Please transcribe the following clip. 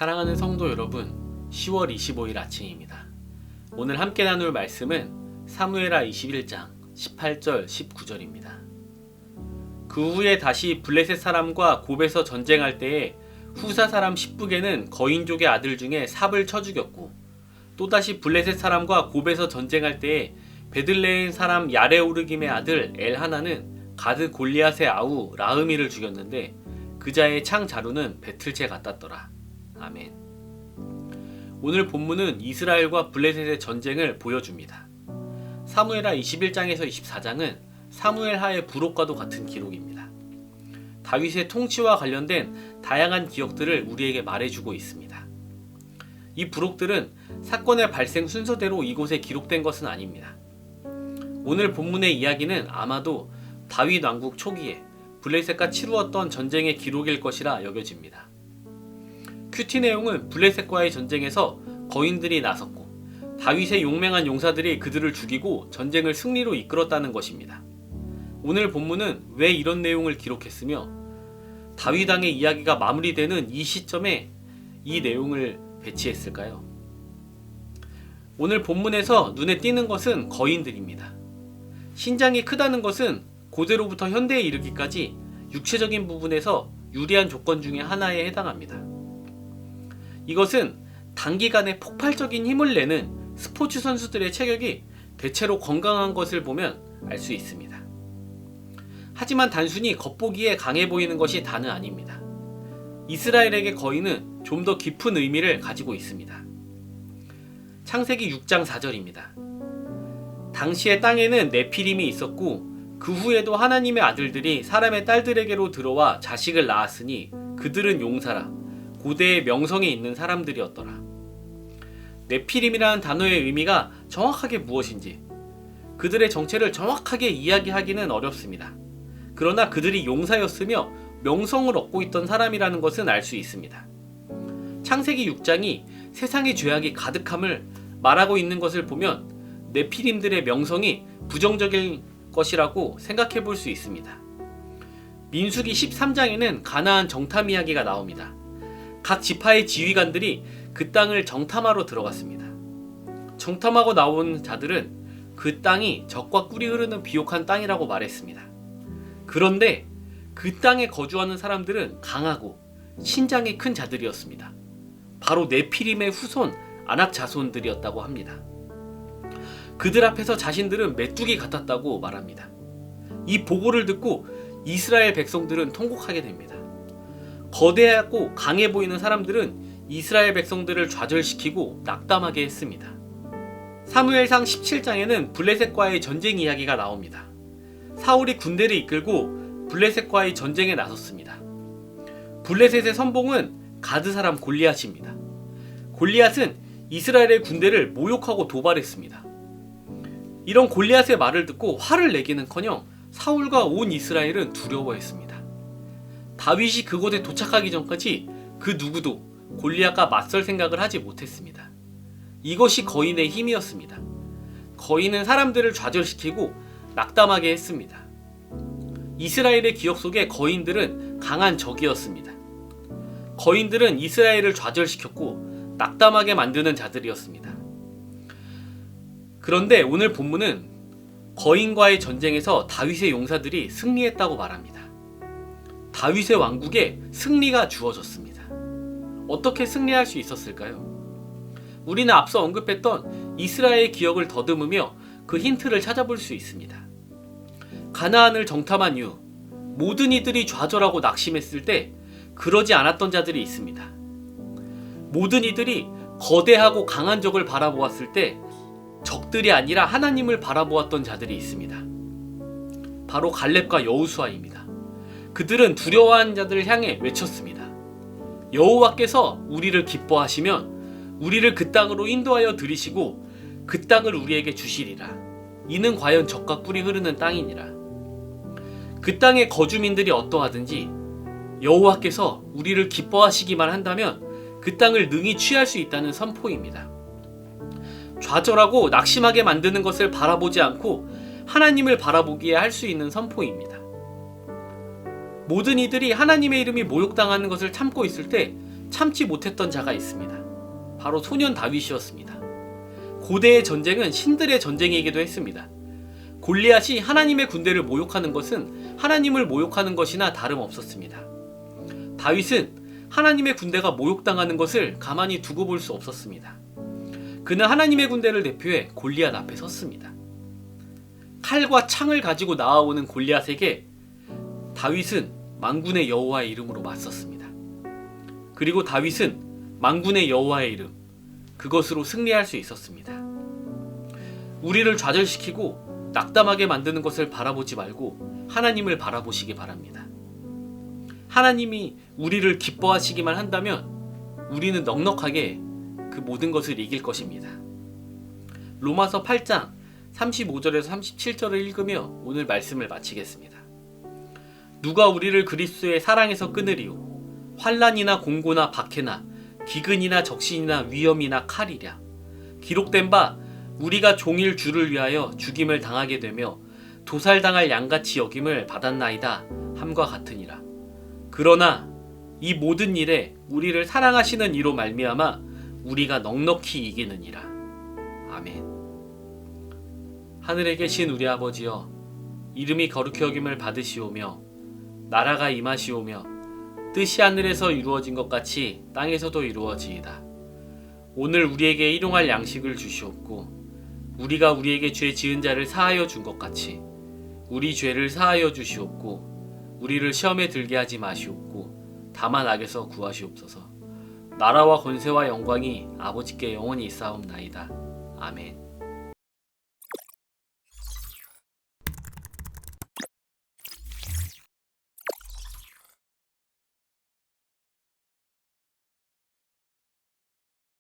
사랑하는 성도 여러분, 10월 25일 아침입니다. 오늘 함께 나눌 말씀은 사무엘하 21장 18절 19절입니다. 그 후에 다시 블레셋 사람과 곱에서 전쟁할 때에 후사 사람 십북에는 거인족의 아들 중에 삽을 쳐 죽였고, 또다시 블레셋 사람과 곱에서 전쟁할 때에 베들레헴 사람 야레오르김의 아들 엘하나는 가드 골리앗의 아우 라흐미를 죽였는데 그 자의 창 자루는 배틀채 같았더라. 아멘. 오늘 본문은 이스라엘과 블레셋의 전쟁을 보여줍니다. 사무엘하 21장에서 24장은 사무엘하의 부록과도 같은 기록입니다. 다윗의 통치와 관련된 다양한 기억들을 우리에게 말해주고 있습니다. 이 부록들은 사건의 발생 순서대로 이곳에 기록된 것은 아닙니다. 오늘 본문의 이야기는 아마도 다윗 왕국 초기에 블레셋과 치루었던 전쟁의 기록일 것이라 여겨집니다. 큐티 내용은 블레셋과의 전쟁에서 거인들이 나섰고 다윗의 용맹한 용사들이 그들을 죽이고 전쟁을 승리로 이끌었다는 것입니다. 오늘 본문은 왜 이런 내용을 기록했으며 다윗 왕의 이야기가 마무리되는 이 시점에 이 내용을 배치했을까요? 오늘 본문에서 눈에 띄는 것은 거인들입니다. 신장이 크다는 것은 고대로부터 현대에 이르기까지 육체적인 부분에서 유리한 조건 중에 하나에 해당합니다. 이것은 단기간에 폭발적인 힘을 내는 스포츠 선수들의 체격이 대체로 건강한 것을 보면 알 수 있습니다. 하지만 단순히 겉보기에 강해 보이는 것이 다는 아닙니다. 이스라엘에게 거인은 좀 더 깊은 의미를 가지고 있습니다. 창세기 6장 4절입니다. 당시의 땅에는 네피림이 있었고 그 후에도 하나님의 아들들이 사람의 딸들에게로 들어와 자식을 낳았으니 그들은 용사라 고대의 명성에 있는 사람들이었더라. 네피림이라는 단어의 의미가 정확하게 무엇인지 그들의 정체를 정확하게 이야기하기는 어렵습니다. 그러나 그들이 용사였으며 명성을 얻고 있던 사람이라는 것은 알 수 있습니다. 창세기 6장이 세상의 죄악이 가득함을 말하고 있는 것을 보면 네피림들의 명성이 부정적인 것이라고 생각해 볼 수 있습니다. 민수기 13장에는 가나안 정탐 이야기가 나옵니다. 각 지파의 지휘관들이 그 땅을 정탐하러 들어갔습니다. 정탐하고 나온 자들은 그 땅이 적과 꿀이 흐르는 비옥한 땅이라고 말했습니다. 그런데 그 땅에 거주하는 사람들은 강하고 신장이 큰 자들이었습니다. 바로 네피림의 후손 아낙 자손들이었다고 합니다. 그들 앞에서 자신들은 메뚜기 같았다고 말합니다. 이 보고를 듣고 이스라엘 백성들은 통곡하게 됩니다. 거대하고 강해 보이는 사람들은 이스라엘 백성들을 좌절시키고 낙담하게 했습니다. 사무엘상 17장에는 블레셋과의 전쟁 이야기가 나옵니다. 사울이 군대를 이끌고 블레셋과의 전쟁에 나섰습니다. 블레셋의 선봉은 가드 사람 골리앗입니다. 골리앗은 이스라엘의 군대를 모욕하고 도발했습니다. 이런 골리앗의 말을 듣고 화를 내기는커녕 사울과 온 이스라엘은 두려워했습니다. 다윗이 그곳에 도착하기 전까지 그 누구도 골리앗과 맞설 생각을 하지 못했습니다. 이것이 거인의 힘이었습니다. 거인은 사람들을 좌절시키고 낙담하게 했습니다. 이스라엘의 기억 속에 거인들은 강한 적이었습니다. 거인들은 이스라엘을 좌절시켰고 낙담하게 만드는 자들이었습니다. 그런데 오늘 본문은 거인과의 전쟁에서 다윗의 용사들이 승리했다고 말합니다. 다윗의 왕국에 승리가 주어졌습니다. 어떻게 승리할 수 있었을까요? 우리는 앞서 언급했던 이스라엘의 기억을 더듬으며 그 힌트를 찾아볼 수 있습니다. 가나안을 정탐한 이후 모든 이들이 좌절하고 낙심했을 때 그러지 않았던 자들이 있습니다. 모든 이들이 거대하고 강한 적을 바라보았을 때 적들이 아니라 하나님을 바라보았던 자들이 있습니다. 바로 갈렙과 여호수아입니다. 그들은 두려워하는 자들을 향해 외쳤습니다. 여호와께서 우리를 기뻐하시면 우리를 그 땅으로 인도하여 들이시고 그 땅을 우리에게 주시리라. 이는 과연 적과 꿀이 흐르는 땅이니라. 그 땅의 거주민들이 어떠하든지 여호와께서 우리를 기뻐하시기만 한다면 그 땅을 능히 취할 수 있다는 선포입니다. 좌절하고 낙심하게 만드는 것을 바라보지 않고 하나님을 바라보기에 할 수 있는 선포입니다. 모든 이들이 하나님의 이름이 모욕당하는 것을 참고 있을 때 참지 못했던 자가 있습니다. 바로 소년 다윗이었습니다. 고대의 전쟁은 신들의 전쟁이기도 했습니다. 골리앗이 하나님의 군대를 모욕하는 것은 하나님을 모욕하는 것이나 다름없었습니다. 다윗은 하나님의 군대가 모욕당하는 것을 가만히 두고 볼 수 없었습니다. 그는 하나님의 군대를 대표해 골리앗 앞에 섰습니다. 칼과 창을 가지고 나아오는 골리앗에게 다윗은 만군의 여호와의 이름으로 맞섰습니다. 그리고 다윗은 만군의 여호와의 이름, 그것으로 승리할 수 있었습니다. 우리를 좌절시키고 낙담하게 만드는 것을 바라보지 말고 하나님을 바라보시기 바랍니다. 하나님이 우리를 기뻐하시기만 한다면 우리는 넉넉하게 그 모든 것을 이길 것입니다. 로마서 8장 35절에서 37절을 읽으며 오늘 말씀을 마치겠습니다. 누가 우리를 그리스도의 사랑에서 끊으리요? 환난이나 공고나 박해나 기근이나 적신이나 위험이나 칼이랴. 기록된 바 우리가 종일 주를 위하여 죽임을 당하게 되며 도살당할 양같이 여김을 받았나이다 함과 같으니라. 그러나 이 모든 일에 우리를 사랑하시는 이로 말미암아 우리가 넉넉히 이기느니라. 아멘. 하늘에 계신 우리 아버지여, 이름이 거룩히 여김을 받으시오며 나라가 임하시오며 뜻이 하늘에서 이루어진 것 같이 땅에서도 이루어지이다. 오늘 우리에게 일용할 양식을 주시옵고 우리가 우리에게 죄 지은 자를 사하여 준 것 같이 우리 죄를 사하여 주시옵고 우리를 시험에 들게 하지 마시옵고 다만 악에서 구하시옵소서. 나라와 권세와 영광이 아버지께 영원히 있사옵나이다. 아멘.